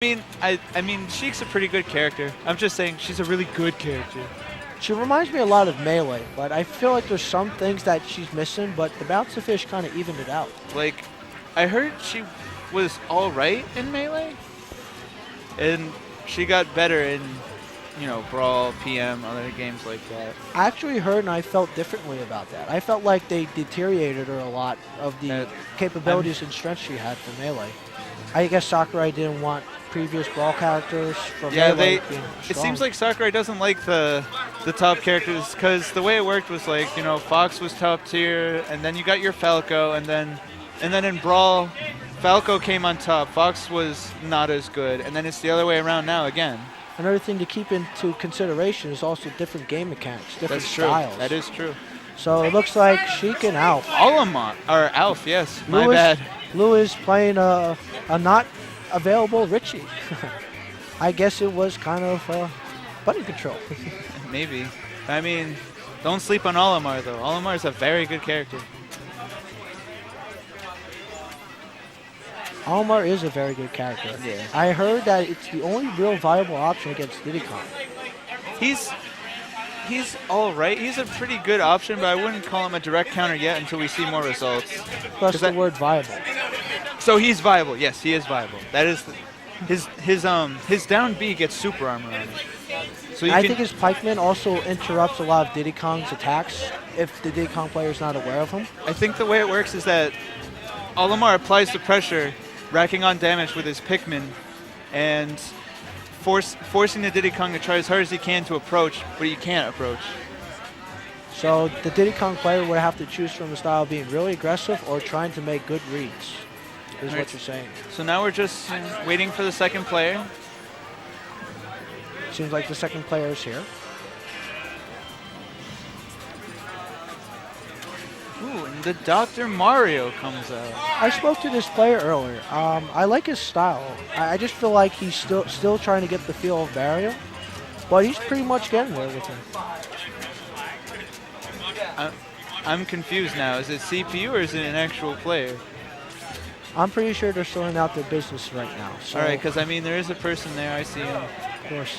I mean, Sheik's a pretty good character. I'm just saying she's a really good character. She reminds me a lot of Melee, but I feel like there's some things that she's missing, but the Bounce the Fish kind of evened it out. Like, I heard she was all right in Melee, and she got better in, Brawl, PM, other games like that. I actually heard and I felt differently about that. I felt like they deteriorated her a lot of the capabilities and strengths she had for Melee. I guess Sakurai didn't want previous Brawl characters from Melee being It strong. seems like Sakurai doesn't like the top characters because the way it worked was like, Fox was top tier, and then you got your Falco, and then in Brawl, Falco came on top. Fox was not as good, and then it's the other way around now again. Another thing to keep into consideration is also different game mechanics, different styles. That is true. So it looks like Sheik and Alf. Alamont, or Alf, yes. My bad. Lou is playing a not available Richie. I guess it was kind of button control. Maybe. I mean, don't sleep on Olimar, though. Olimar is a very good character. Almar is a very good character. Yeah. I heard that it's the only real viable option against Diddy Kong. He's all right. He's a pretty good option, but I wouldn't call him a direct counter yet until we see more results. Plus the word viable. So he's viable. Yes, he is viable. That is his down B gets super armor on it. So I think his pikeman also interrupts a lot of Diddy Kong's attacks if the Diddy Kong player is not aware of him. I think the way it works is that Olimar applies the pressure, racking on damage with his Pikmin, and forcing the Diddy Kong to try as hard as he can to approach, but he can't approach. So the Diddy Kong player would have to choose from the style of being really aggressive or trying to make good reads, is what you're saying. So now we're just waiting for the second player. Seems like the second player is here. Ooh, and the Dr. Mario comes out. I spoke to this player earlier. I like his style. I just feel like he's still trying to get the feel of Mario, but he's pretty much getting there with him. I'm confused now. Is it CPU or is it an actual player? I'm pretty sure they're sorting out their business right now. So all right, because I mean there is a person there. I see him. Of course.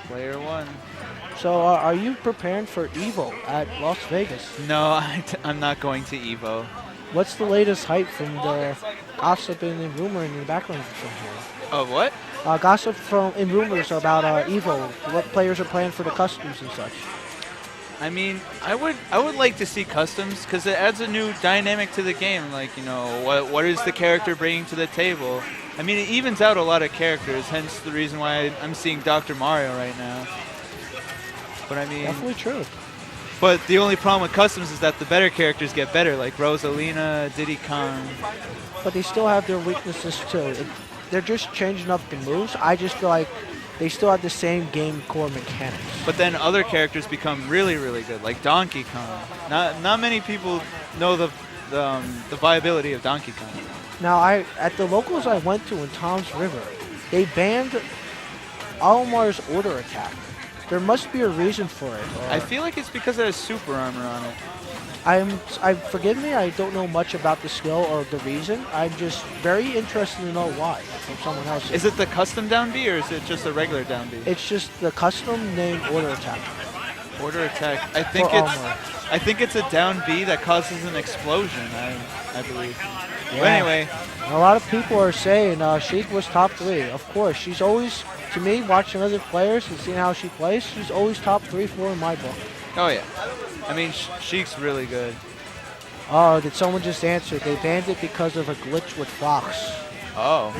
Player one. So are you preparing for EVO at Las Vegas? No, I'm not going to EVO. What's the latest hype from the gossip and rumor in the background from here? Oh, what? Gossip in rumors about EVO, what players are playing for the customs and such. I mean, I would like to see customs because it adds a new dynamic to the game. Like, what is the character bringing to the table? I mean, it evens out a lot of characters, hence the reason why I'm seeing Dr. Mario right now. But I mean, definitely true. But the only problem with customs is that the better characters get better, like Rosalina, Diddy Kong. But they still have their weaknesses too. They're just changing up the moves. I just feel like they still have the same game core mechanics. But then other characters become really, really good, like Donkey Kong. Not many people know the viability of Donkey Kong. Now, at the locals I went to in Tom's River, they banned Alomar's order attack. There must be a reason for it. I feel like it's because it has super armor on it. Forgive me, I don't know much about the skill or the reason. I'm just very interested to know why from someone else. Is it the custom down B or is it just a regular down B? It's just the custom named order attack. Order attack. I think it's a down B that causes an explosion. I believe. Yeah. But anyway, a lot of people are saying Sheik was top 3. Of course, she's always, to me, watching other players and seeing how she plays, she's always top 3, 4 in my book. Oh yeah. I mean, Sheik's really good. Oh, did someone just answer? They banned it because of a glitch with Fox. Oh.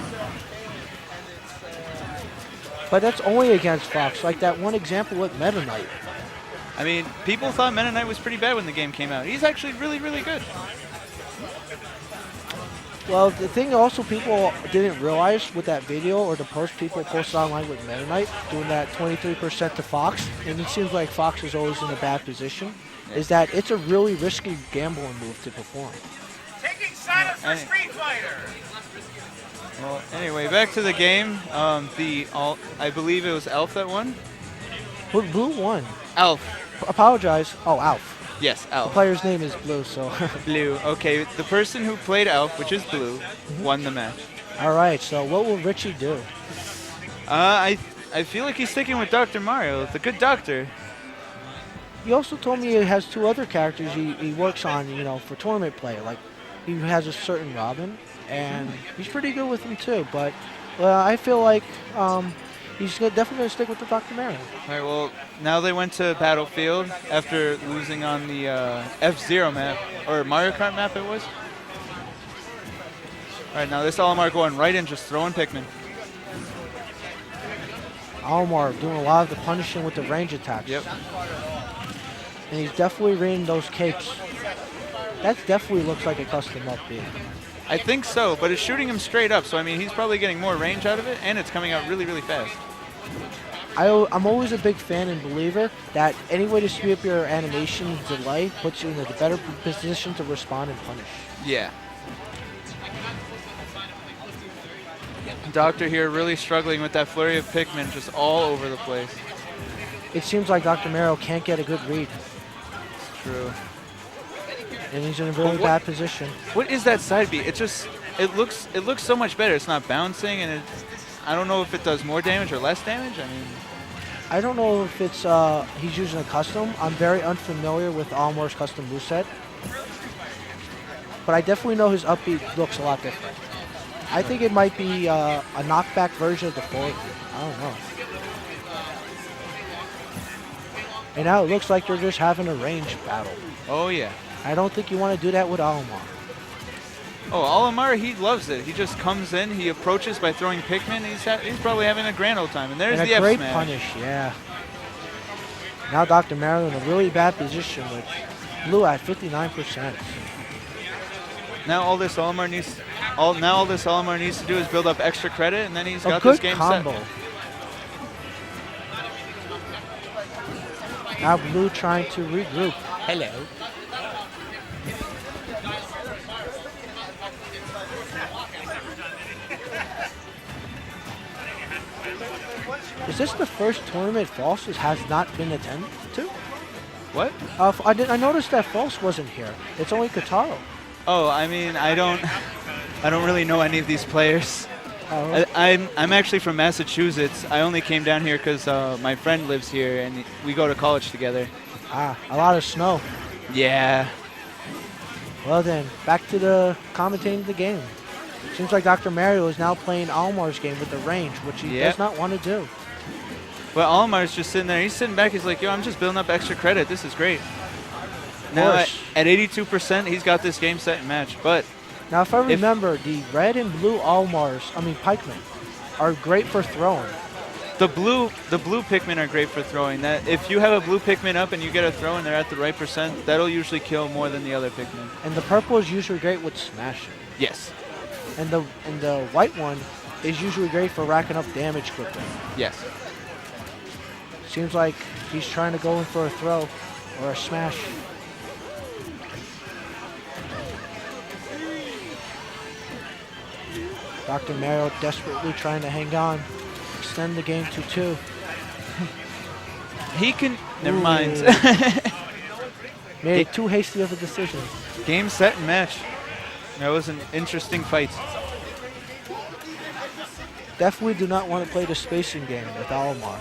But that's only against Fox, like that one example with Meta Knight. I mean, people thought Meta Knight was pretty bad when the game came out. He's actually really, really good. Well, the thing also people didn't realize with that video or the post people posted online with Meta Knight doing that 23% to Fox, and it seems like Fox is always in a bad position, is that it's a really risky gambling move to perform. Taking silence for Street Fighter. Well, anyway, back to the game. I believe it was Alf that won. Who won? Alf. Apologize. Oh, Alf. Yes, The Alf. player's name is Blue, so. Blue. Okay, the person who played Alf, which is Blue, won the match. All right, so what will Richie do? I feel like he's sticking with Dr. Mario, the good doctor. He also told me he has 2 other characters he works on, for tournament play. Like, he has a certain Robin, and he's pretty good with him too. But I feel like he's definitely going to stick with the Dr. Mario. All right, well, now they went to Battlefield after losing on the F-Zero map, or Mario Kart map it was. All right, now this Olimar going right in, just throwing Pikmin. Almar doing a lot of the punishing with the range attacks. Yep. And he's definitely reading those capes. That definitely looks like a custom up B. I think so, but it's shooting him straight up, so I mean he's probably getting more range out of it, and it's coming out really, really fast. I'm always a big fan and believer that any way to speed up your animation delay puts you in a better position to respond and punish. Yeah. Doctor here really struggling with that flurry of Pikmin just all over the place. It seems like Dr. Mario can't get a good read. It's true. And he's in a really bad position. What is that side B? It looks so much better. It's not bouncing, and I don't know if it does more damage or less damage. I mean, I don't know if it's he's using a custom. I'm very unfamiliar with Almar's custom moveset. But I definitely know his up B looks a lot different. I think it might be a knockback version of the forward B. I don't know. And now it looks like they're just having a range battle. oh yeah. I don't think you want to do that with Almar. Oh, Olimar, he loves it. He just comes in, he approaches by throwing Pikmin. He's probably having a grand old time. And there's And the a great F-smash. punish, yeah. Now Dr. Mario in a really bad position with Blue at 59%. Now all this Olimar needs to do is build up extra credit, and then he's A got good this game combo. set. Now Blue trying to regroup. Hello. Is this the first tournament False has not been attended to? What? I noticed that False wasn't here. It's only Kataro. Oh, I mean, I don't really know any of these players. Oh. I'm actually from Massachusetts. I only came down here because my friend lives here, and we go to college together. A lot of snow. Yeah. Well then, back to the commentating the game. Seems like Dr. Mario is now playing Almar's game with the range, which he does not want to do. Well, Olimar's just sitting there. He's sitting back. He's like, yo, I'm just building up extra credit. This is great. Now at 82%, he's got this game set and match. But now, if I remember, the red and blue Pikmin, are great for throwing. The blue Pikmin are great for throwing. That if you have a blue Pikmin up and you get a throw and they're at the right percent, that'll usually kill more than the other Pikmin. And the purple is usually great with smashing. Yes. And the white one is usually great for racking up damage quickly. Yes. Seems like he's trying to go in for a throw or a smash. Dr. Mario desperately trying to hang on, extend the game to 2. He can. Never mind. Made too hasty of a decision. Game, set, and match. That was an interesting fight. Definitely do not want to play the spacing game with Almar.